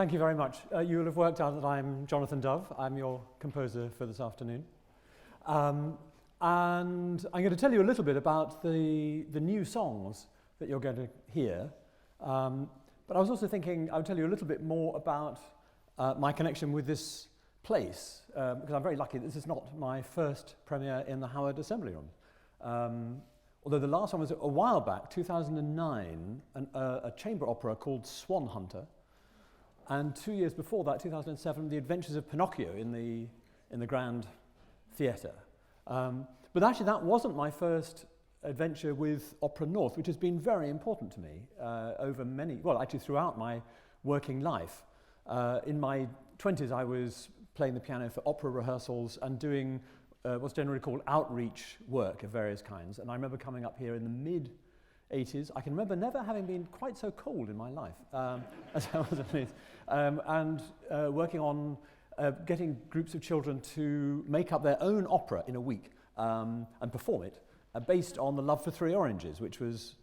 Thank you very much. You'll have worked out that I'm Jonathan Dove. I'm your composer for this afternoon. And I'm going to tell you a little bit about the new songs that you're going to hear. But I was also thinking I would tell you a little bit more about my connection with this place, because I'm very lucky that this is not my first premiere in the Howard Assembly Room. Although the last one was a while back, 2009, a chamber opera called Swan Hunter. And 2 years before that, 2007, The Adventures of Pinocchio in the Grand Theatre. But actually that wasn't my first adventure with Opera North, which has been very important to me over actually throughout my working life. In my 20s, I was playing the piano for opera rehearsals and doing what's generally called outreach work of various kinds. And I remember coming up here in the mid-80s. I can remember never having been quite so cold in my life as I was at Leeds. And working on getting groups of children to make up their own opera in a week and perform it based on The Love for Three Oranges, which was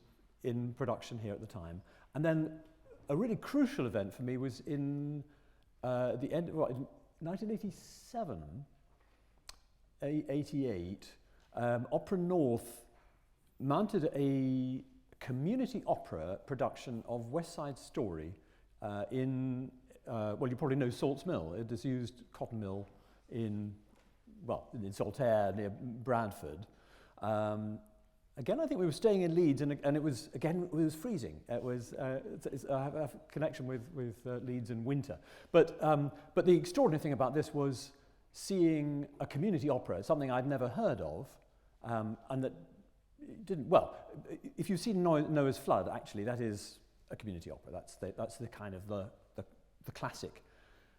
in production here at the time. And then a really crucial event for me was in the end, in 1987, 88, Opera North mounted a community opera production of West Side Story in, you probably know Salts Mill, a disused cotton mill in Saltaire near Bradford. Again, I think we were staying in Leeds, and it was freezing. It was I have a connection with Leeds in winter. But the extraordinary thing about this was seeing a community opera, something I'd never heard of, and that didn't. Well, if you've seen Noah's Flood, actually, that is a community opera. That's the kind of the classic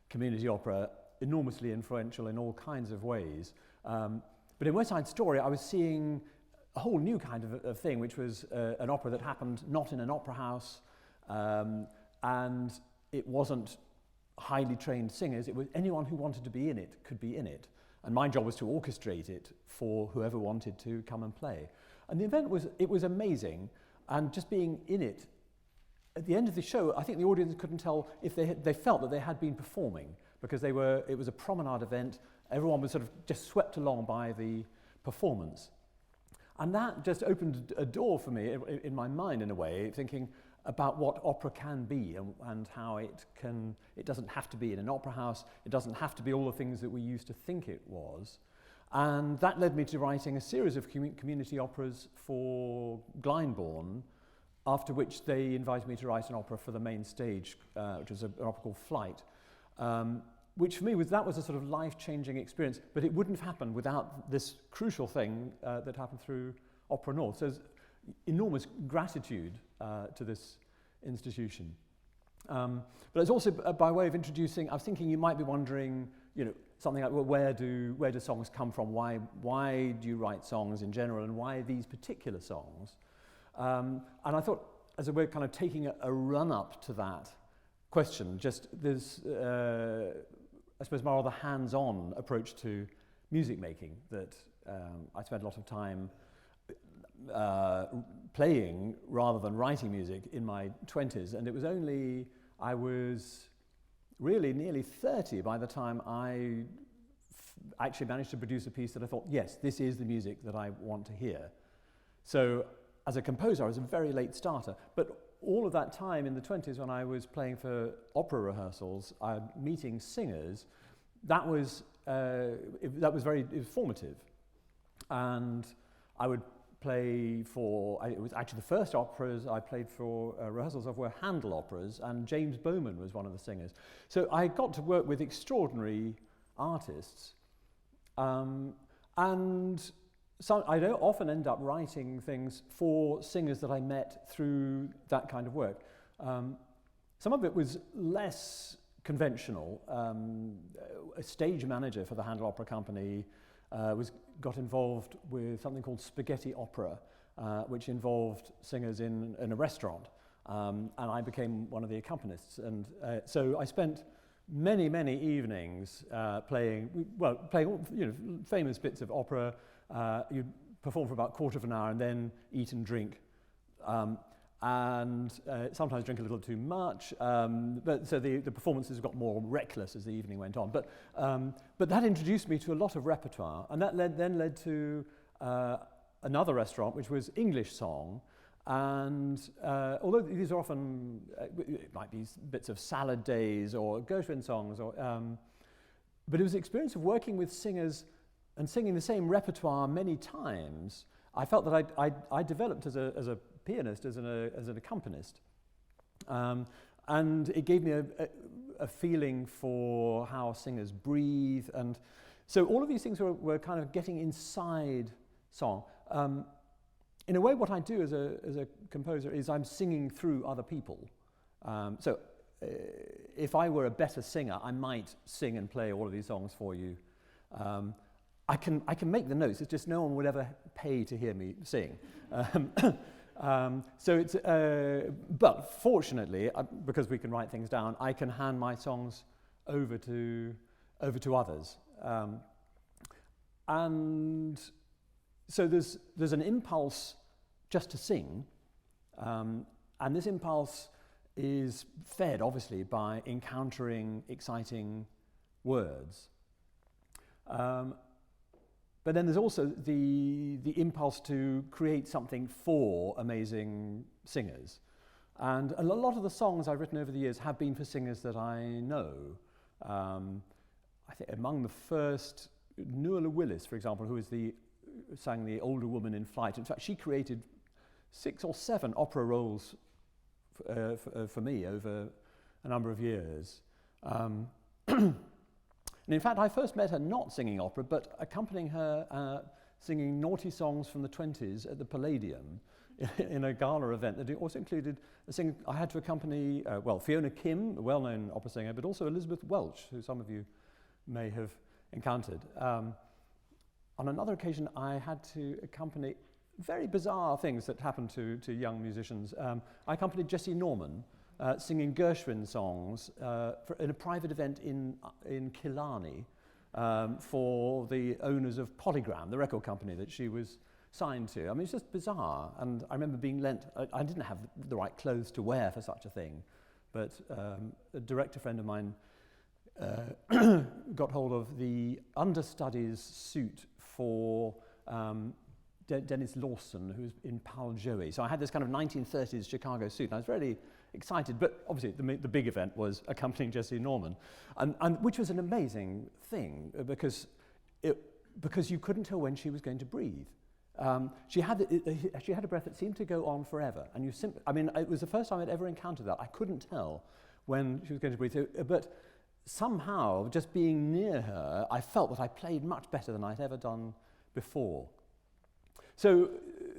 community opera, enormously influential in all kinds of ways. But in West Side Story, I was seeing a whole new kind of thing, which was an opera that happened not in an opera house, and it wasn't highly trained singers. It was anyone who wanted to be in it could be in it. And my job was to orchestrate it for whoever wanted to come and play. And the event was amazing, and just being in it, at the end of the show, I think the audience couldn't tell if they felt that they had been performing, because it was a promenade event. Everyone was sort of just swept along by the performance. And that just opened a door for me in my mind, in a way, thinking about what opera can be and how it doesn't have to be in an opera house, it doesn't have to be all the things that we used to think it was. And that led me to writing a series of community operas for Glyndebourne, after which they invited me to write an opera for the main stage, which was an opera called Flight, which for me was a sort of life-changing experience, but it wouldn't have happened without this crucial thing that happened through Opera North. So there's enormous gratitude to this institution. But it's also by way of introducing, I was thinking you might be wondering, something like, well, where do songs come from? Why do you write songs in general, and why these particular songs? And I thought, as a way of kind of taking a run-up to that question, just there's, I suppose, my rather hands-on approach to music making that I spent a lot of time playing rather than writing music in my 20s, and it was only I was really nearly 30 by the time I actually managed to produce a piece that I thought, yes, this is the music that I want to hear. So as a composer, I was a very late starter, but all of that time in the 20s when I was playing for opera rehearsals, meeting singers, that was very formative. And I would play it was actually the first operas I played for rehearsals of were Handel operas, and James Bowman was one of the singers. So I got to work with extraordinary artists, and so I don't often end up writing things for singers that I met through that kind of work. Some of it was less conventional. A stage manager for the Handel Opera Company got involved with something called spaghetti opera, which involved singers in a restaurant, and I became one of the accompanists. And so I spent many evenings playing famous bits of opera. You'd perform for about a quarter of an hour and then eat and drink. and sometimes drink a little too much. But so the performances got more reckless as the evening went on. But that introduced me to a lot of repertoire, and that then led to another restaurant, which was English song. And although these are often, it might be bits of salad days or Gershwin songs, but it was the experience of working with singers and singing the same repertoire many times. I felt that I developed as a pianist, as an accompanist, and it gave me a feeling for how singers breathe, and so all of these things were kind of getting inside song. In a way, what I do as a composer is I'm singing through other people. So if I were a better singer, I might sing and play all of these songs for you. I can make the notes. It's just no one would ever pay to hear me sing. So it's but fortunately, because we can write things down, I can hand my songs over to others. And so there's an impulse just to sing, and this impulse is fed obviously by encountering exciting words. But then there's also the impulse to create something for amazing singers. And a lot of the songs I've written over the years have been for singers that I know. I think among the first, Nuala Willis, for example, who sang The Older Woman in Flight. In fact, she created 6 or 7 opera roles for me over a number of years. And in fact, I first met her not singing opera, but accompanying her singing naughty songs from the 20s at the Palladium in a gala event that also included a singer. I had to accompany, Fiona Kim, a well-known opera singer, but also Elizabeth Welch, who some of you may have encountered. On another occasion, I had to accompany very bizarre things that happen to young musicians. I accompanied Jessie Norman singing Gershwin songs in a private event in Killarney for the owners of Polygram, the record company that she was signed to. I mean, it's just bizarre. And I remember being lent, I didn't have the right clothes to wear for such a thing, but a director friend of mine got hold of the understudies suit for Dennis Lawson, who's in Pal Joey. So I had this kind of 1930s Chicago suit, and I was really excited. But obviously, the big event was accompanying Jessie Norman, and which was an amazing thing because you couldn't tell when she was going to breathe. She had a breath that seemed to go on forever, and it was the first time I'd ever encountered that. I couldn't tell when she was going to breathe, but somehow, just being near her, I felt that I played much better than I'd ever done before. So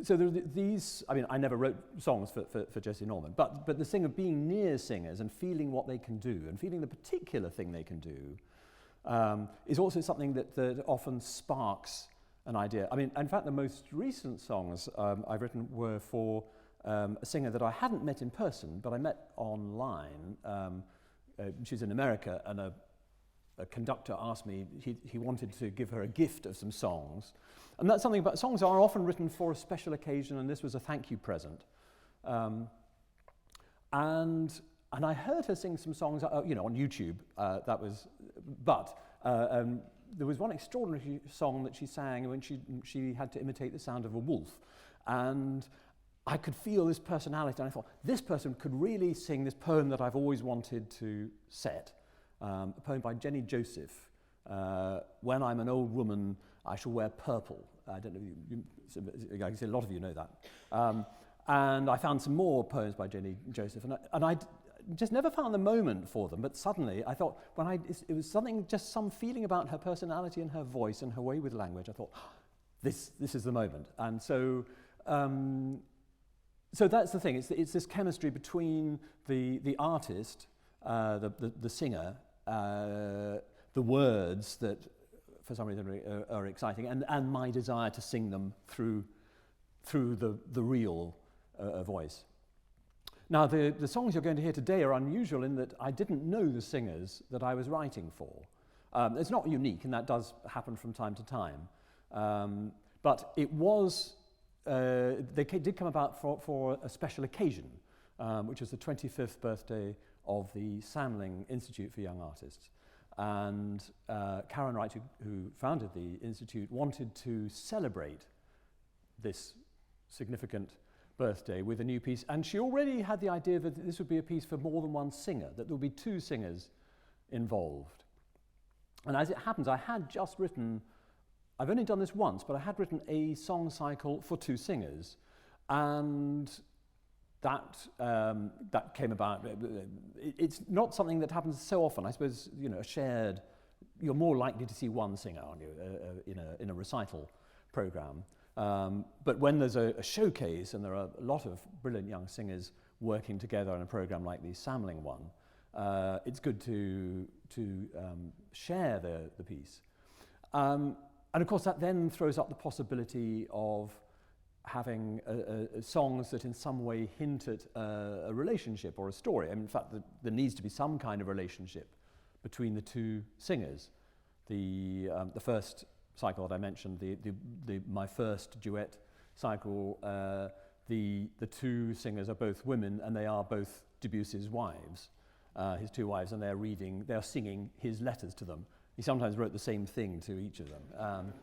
there are these. I mean, I never wrote songs for Jessie Norman, but the thing of being near singers and feeling what they can do and feeling the particular thing they can do is also something that often sparks an idea. I mean, in fact, the most recent songs I've written were for a singer that I hadn't met in person, but I met online. She's in America, and a conductor asked me, he wanted to give her a gift of some songs. And that's something about songs are often written for a special occasion, and this was a thank you present. And I heard her sing some songs, on YouTube. There was one extraordinary song that she sang when she had to imitate the sound of a wolf, and I could feel this personality, and I thought, this person could really sing this poem that I've always wanted to set. A poem by Jenny Joseph, When I'm an Old Woman, I Shall Wear Purple. I don't know, I can see a lot of you know that. And I found some more poems by Jenny Joseph, and I just never found the moment for them, but suddenly I thought, it was something, just some feeling about her personality and her voice and her way with language. I thought, this is the moment. And so that's the thing. It's this chemistry between the artist, the singer, the words that for some reason are exciting, and my desire to sing them through the real voice. Now, the songs you're going to hear today are unusual in that I didn't know the singers that I was writing for. It's not unique, and that does happen from time to time. But it was, they did come about for a special occasion. which was the 25th birthday of the Samling Institute for Young Artists. And Karen Wright, who founded the Institute, wanted to celebrate this significant birthday with a new piece. And she already had the idea that this would be a piece for more than one singer, that there would be two singers involved. And as it happens, I had just written, I've only done this once, but I had written a song cycle for two singers. And that came about. It's not something that happens so often. I suppose, a shared, you're more likely to see one singer, aren't you, in a recital program. But when there's a showcase and there are a lot of brilliant young singers working together in a program like the Samling one, it's good to share the piece. And of course that then throws up the possibility of having songs that in some way hint at a relationship or a story. In fact, there needs to be some kind of relationship between the two singers. The first cycle that I mentioned, my first duet cycle, the two singers are both women, and they are both Debussy's wives, his two wives, and they are singing his letters to them. He sometimes wrote the same thing to each of them.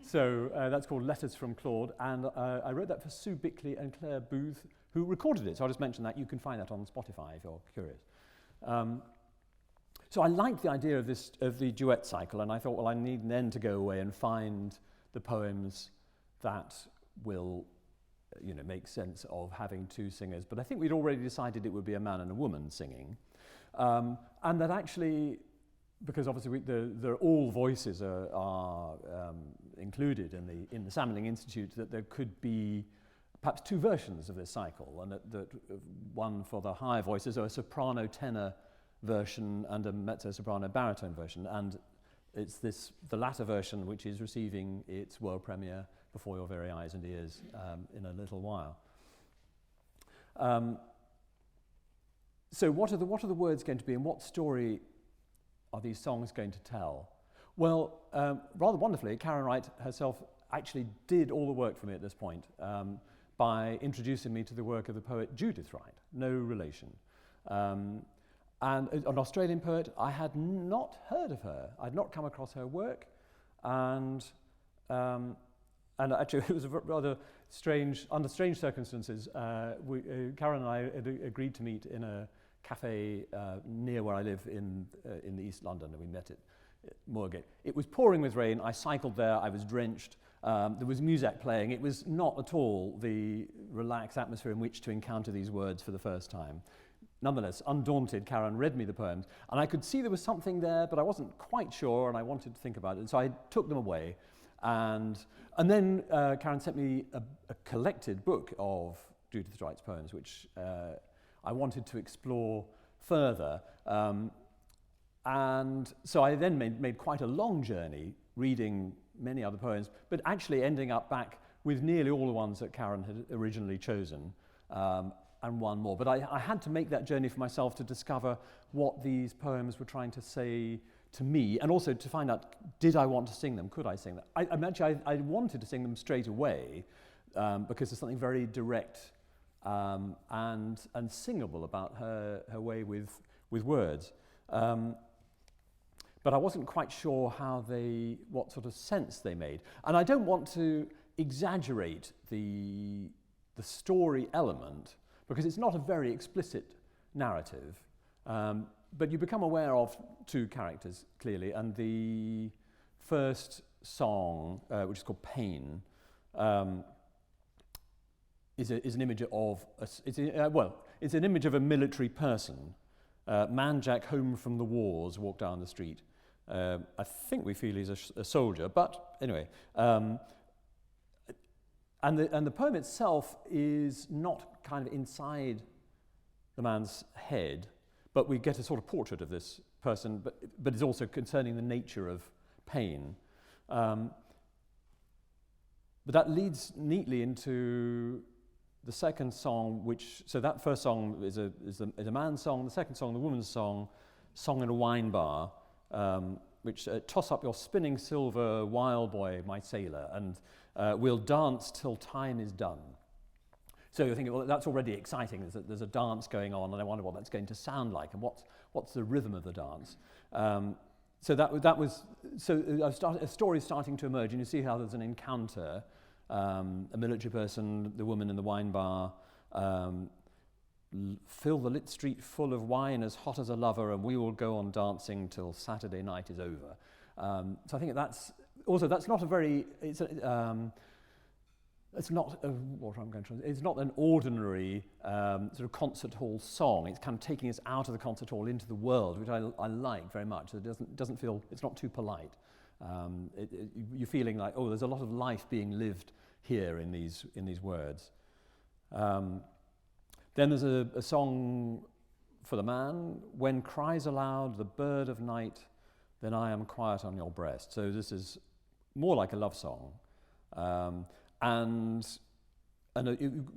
So that's called Letters from Claude, and I wrote that for Sue Bickley and Claire Booth, who recorded it. So I'll just mention that. You can find that on Spotify if you're curious. So I liked the idea of the duet cycle, and I thought, well, I need then to go away and find the poems that will, make sense of having two singers. But I think we'd already decided it would be a man and a woman singing, and that actually, because obviously all voices are included in the Samling Institute, that there could be perhaps two versions of this cycle, and that one for the higher voices, or a soprano tenor version and a mezzo-soprano baritone version, and it's the latter version which is receiving its world premiere before your very eyes and ears in a little while. So what are the words going to be, and what story are these songs going to tell? Well, rather wonderfully, Karen Wright herself actually did all the work for me at this point by introducing me to the work of the poet Judith Wright, no relation. And an Australian poet. I had not heard of her. I'd not come across her work, and actually it was rather strange. Under strange circumstances, Karen and I had agreed to meet in a cafe near where I live in the East London, and we met at Moorgate. It was pouring with rain. I cycled there. I was drenched. There was music playing. It was not at all the relaxed atmosphere in which to encounter these words for the first time. Nonetheless, undaunted, Karen read me the poems, and I could see there was something there, but I wasn't quite sure, and I wanted to think about it, and so I took them away. And then Karen sent me a collected book of Judith Wright's poems, which I wanted to explore further. And so I then made quite a long journey, reading many other poems, but actually ending up back with nearly all the ones that Karen had originally chosen. And one more. But I had to make that journey for myself to discover what these poems were trying to say to me, and also to find out, did I want to sing them? Could I sing them? I wanted to sing them straight away because there's something very direct and singable about her way with words. But I wasn't quite sure what sort of sense they made. And I don't want to exaggerate the story element, because it's not a very explicit narrative, but you become aware of two characters, clearly, and the first song, which is called Pain, is an image of, it's an image of a military person. Man Jack, home from the wars, walked down the street. I think we feel he's a soldier, but anyway. And the poem itself is not kind of inside the man's head, but we get a sort of portrait of this person, but it's also concerning the nature of pain. But that leads neatly into the second song, so that first song is a man's song, the second song, the woman's song in a wine bar, which toss up your spinning silver, wild boy, my sailor, and we'll dance till time is done. So you're thinking, well, that's already exciting. There's a dance going on, and I wonder what that's going to sound like, and what's the rhythm of the dance. So a story starting to emerge, and you see how there's an encounter. A military person, the woman in the wine bar, fill the lit street full of wine as hot as a lover, and we will go on dancing till Saturday night is over. So I think that's not a very, it's not an ordinary sort of concert hall song. It's kind of taking us out of the concert hall into the world, which I like very much. It doesn't feel, it's not too polite. You're feeling like, oh, there's a lot of life being lived here in these words. Then there's a song for the man. When cries aloud the bird of night, then I am quiet on your breast. So this is more like a love song. And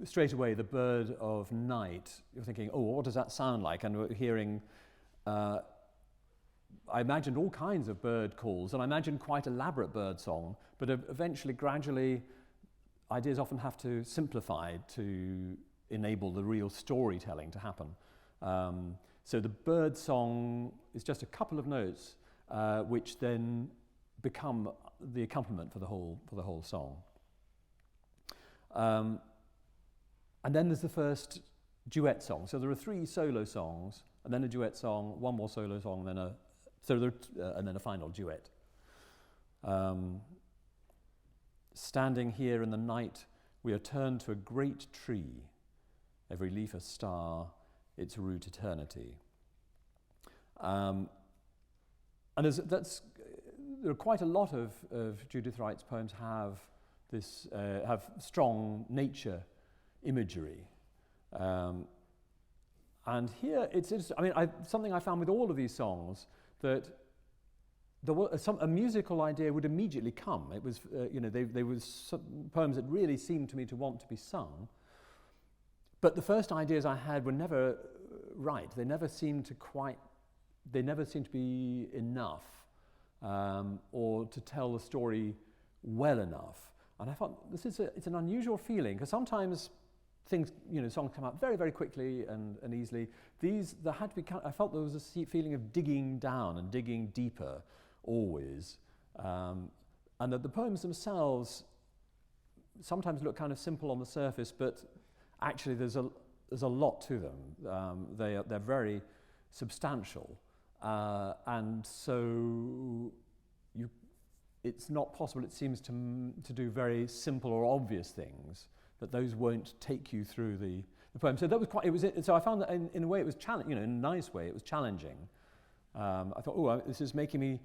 straight away, the bird of night, you're thinking, oh, what does that sound like? And we're hearing, I imagined all kinds of bird calls, and I imagined quite elaborate bird song, but eventually, gradually, ideas often have to simplify to enable the real storytelling to happen. So the bird song is just a couple of notes, which then become the accompaniment for the whole song. And then there's the first duet song. So there are 3 solo songs, and then a duet song, one more solo song, and then a final duet. Standing here in the night, we are turned to a great tree, every leaf a star, its root eternity. And there are quite a lot of Judith Wright's poems have strong nature imagery. And here it's interesting. I mean, something I found with all of these songs, that a musical idea would immediately come. It was, they were poems that really seemed to me to want to be sung. But the first ideas I had were never right. They never seemed to be enough, or to tell the story well enough. And I thought it's an unusual feeling, because sometimes things, songs come out very, very quickly and easily. I felt there was a feeling of digging down and digging deeper always, and that the poems themselves sometimes look kind of simple on the surface, but actually there's a lot to them. They're very substantial, and so it's not possible, it seems, to do very simple or obvious things, that those won't take you through the poem. So that was so I found that in a way it was in a nice way it was challenging. I thought, this is making me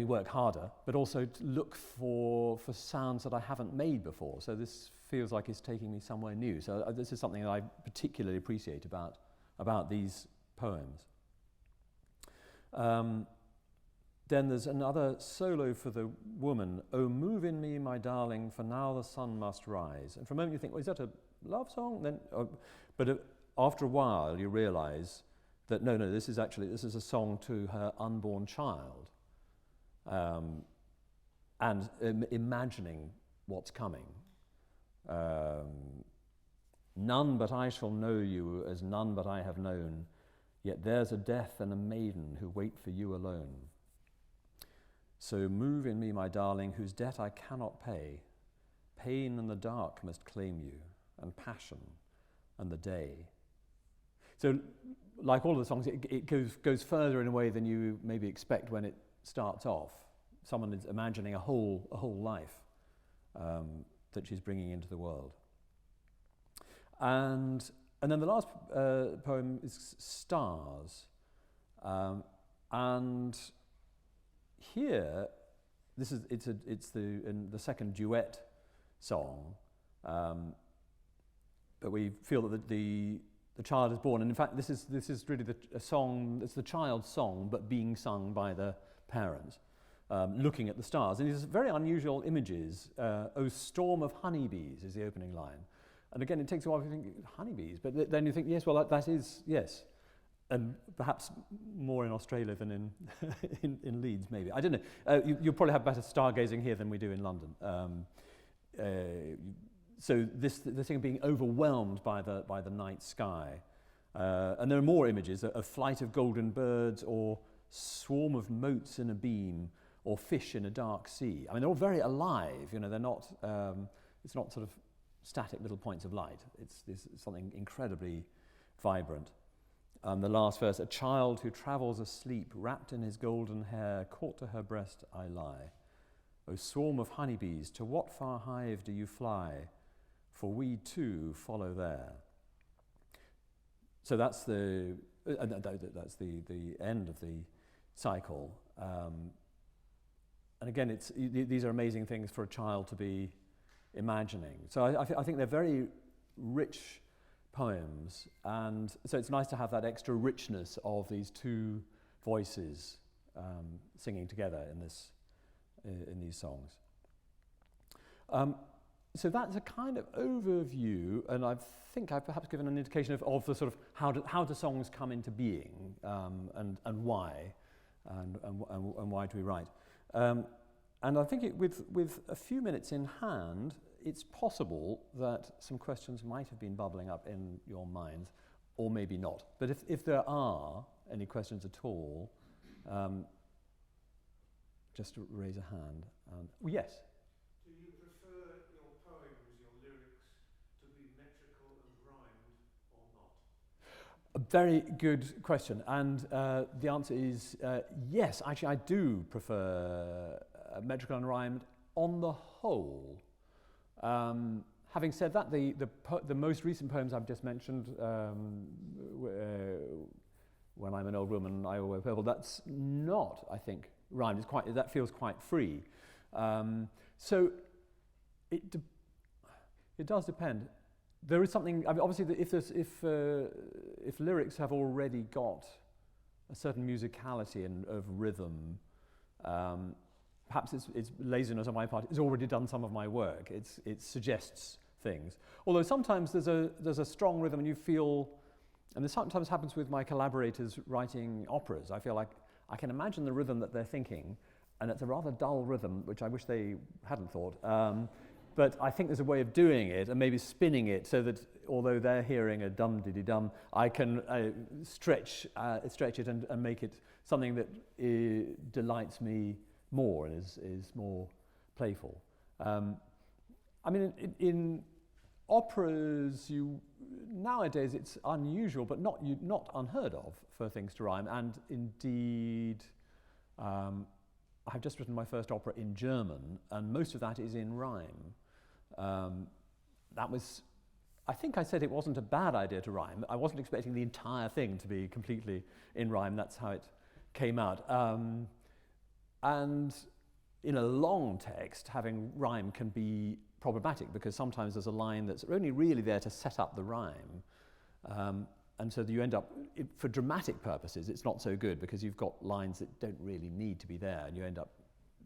work harder, but also to look for sounds that I haven't made before. So this feels like it's taking me somewhere new. So this is something that I particularly appreciate about these poems. Then there's another solo for the woman. Oh, move in me, my darling, for now the sun must rise. And for a moment you think, well, is that a love song? But after a while you realise that no, this is a song to her unborn child, and imagining what's coming. None but I shall know you as none but I have known, yet there's a death and a maiden who wait for you alone. So move in me, my darling, whose debt I cannot pay. Pain and the dark must claim you, and passion and the day. So, like all of the songs, it goes further in a way than you maybe expect when it starts off. Someone is imagining a whole life that she's bringing into the world. And then the last poem is Stars, and here, it's the second duet song, but we feel that the child is born, and in fact, this is really a song. It's the child's song, but being sung by the parents, looking at the stars. And these very unusual images. "Oh, storm of honeybees" is the opening line, and again, it takes a while to think honeybees, but then you think, yes, well, that is yes. And perhaps more in Australia than in Leeds, maybe. I don't know. You'll probably have better stargazing here than we do in London. so this thing of being overwhelmed by the night sky. And there are more images, a flight of golden birds, or swarm of motes in a beam, or fish in a dark sea. I mean, they're all very alive, you know, they're not, it's not sort of static little points of light. It's something incredibly vibrant. The last verse, a child who travels asleep, wrapped in his golden hair, caught to her breast I lie. O swarm of honeybees, to what far hive do you fly? For we too follow there. So that's the end of the cycle. And again, these are amazing things for a child to be imagining. So I think they're very rich poems, and so it's nice to have that extra richness of these two voices singing together in these songs. So that's a kind of overview, and I think I've perhaps given an indication of the sort of how do songs come into being, and why, and why do we write. And I think with a few minutes in hand, it's possible that some questions might have been bubbling up in your minds, or maybe not. But if there are any questions at all, just to raise a hand. Yes? Do you prefer your poems, your lyrics, to be metrical and rhymed or not? A very good question, and the answer is yes. Actually, I do prefer metrical and rhymed on the whole. Having said that, the most recent poems I've just mentioned, When I'm an Old Woman, I Will Wear Purple, that's not, I think, rhymed. That feels quite free. So it does depend. There is something. I mean, obviously, if lyrics have already got a certain musicality and of rhythm, perhaps it's laziness on my part. It's already done some of my work. It suggests things. Although sometimes there's a strong rhythm, and you feel, and this sometimes happens with my collaborators writing operas. I feel like I can imagine the rhythm that they're thinking, and it's a rather dull rhythm, which I wish they hadn't thought. But I think there's a way of doing it, and maybe spinning it so that although they're hearing a dum-diddy-dum, I can stretch it and make it something that delights me more and is more playful. I mean, in operas, nowadays it's unusual, but not unheard of for things to rhyme. And indeed, I've just written my first opera in German, and most of that is in rhyme. I think I said it wasn't a bad idea to rhyme. I wasn't expecting the entire thing to be completely in rhyme. That's how it came out. And in a long text, having rhyme can be problematic because sometimes there's a line that's only really there to set up the rhyme. And so you end up, for dramatic purposes, it's not so good because you've got lines that don't really need to be there, and you end up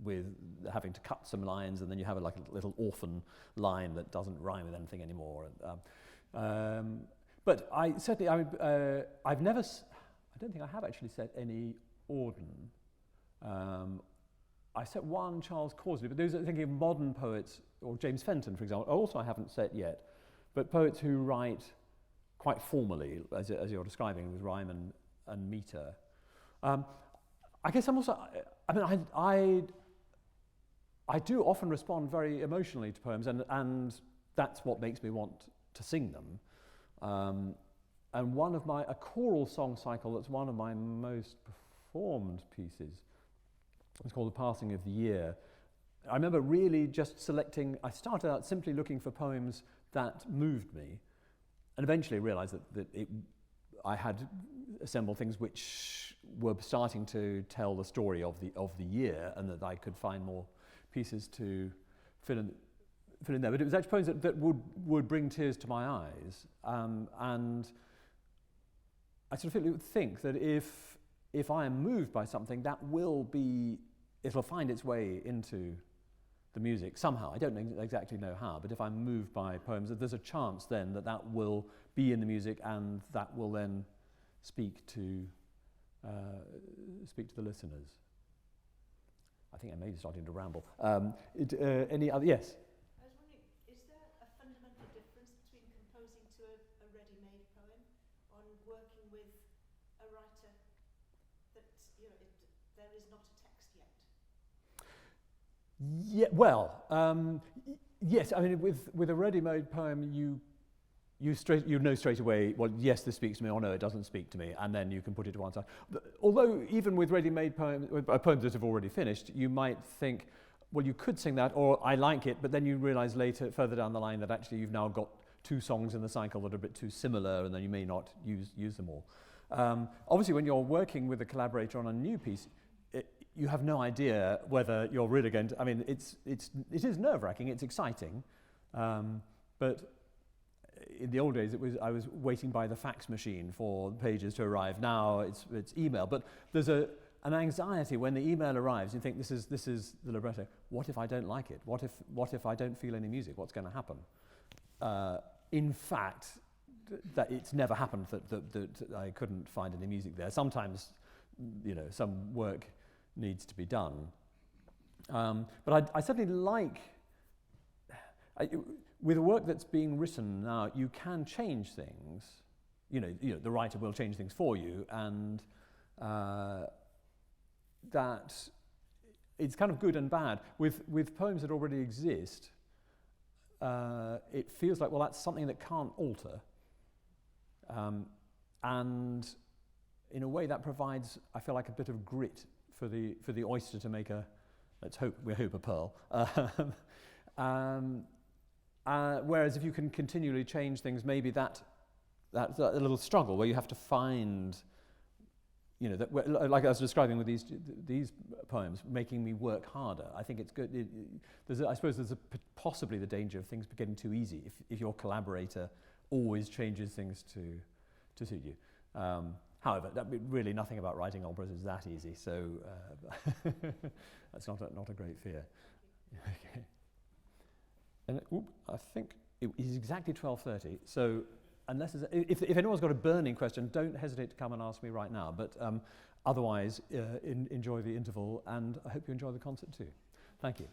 with having to cut some lines, and then you have a little orphan line that doesn't rhyme with anything anymore. But I certainly, I've never, I don't think I have actually set any Auden. I set one Charles Causley, but those are thinking of modern poets, or James Fenton, for example. Also, I haven't set yet, but poets who write quite formally, as you're describing, with rhyme and meter. I guess I'm also, I do often respond very emotionally to poems, and that's what makes me want to sing them. And a choral song cycle that's one of my most performed pieces, it's called The Passing of the Year. I remember really just selecting, I started out simply looking for poems that moved me, and eventually realised that I had assembled things which were starting to tell the story of the year, and that I could find more pieces to fill in there. But it was actually poems that would bring tears to my eyes, and I sort of think that if I am moved by something, it'll find its way into the music somehow. I don't exactly know how, but if I'm moved by poems, there's a chance then that will be in the music, and that will then speak to the listeners. I think I may be starting to ramble. Any other? Yes? I was wondering, is there a fundamental there is not a text yet? Yeah, well, yes. I mean, with a ready-made poem, you know straight away. Well, yes, this speaks to me, or no, it doesn't speak to me, and then you can put it to one side. Although, even with ready-made poems, poems that have already finished, you might think, well, you could sing that, or I like it, but then you realise later, further down the line, that actually you've now got 2 songs in the cycle that are a bit too similar, and then you may not use them all. Obviously, when you're working with a collaborator on a new piece, you have no idea whether you're really going to. I mean, it is nerve-wracking. It's exciting, but in the old days, I was waiting by the fax machine for pages to arrive. Now it's email, but there's an anxiety when the email arrives. You think, this is the libretto. What if I don't like it? What if I don't feel any music? What's going to happen? In fact, that it's never happened that I couldn't find any music there. Sometimes, some work needs to be done. But I certainly like, with work that's being written now, you can change things. The writer will change things for you, and that it's kind of good and bad. With poems that already exist, it feels like, well, that's something that can't alter. And in a way that provides, I feel like, a bit of grit for the oyster to make we hope a pearl. Whereas if you can continually change things, maybe that's a little struggle where you have to find, like I was describing with these poems, making me work harder. I think it's good. I suppose there's possibly the danger of things getting too easy if your collaborator always changes things to suit you. However, really nothing about writing operas is that easy, so that's not a great fear. Okay. And I think it is exactly 12:30. So, unless if anyone's got a burning question, don't hesitate to come and ask me right now. But otherwise, enjoy the interval, and I hope you enjoy the concert too. Thank you.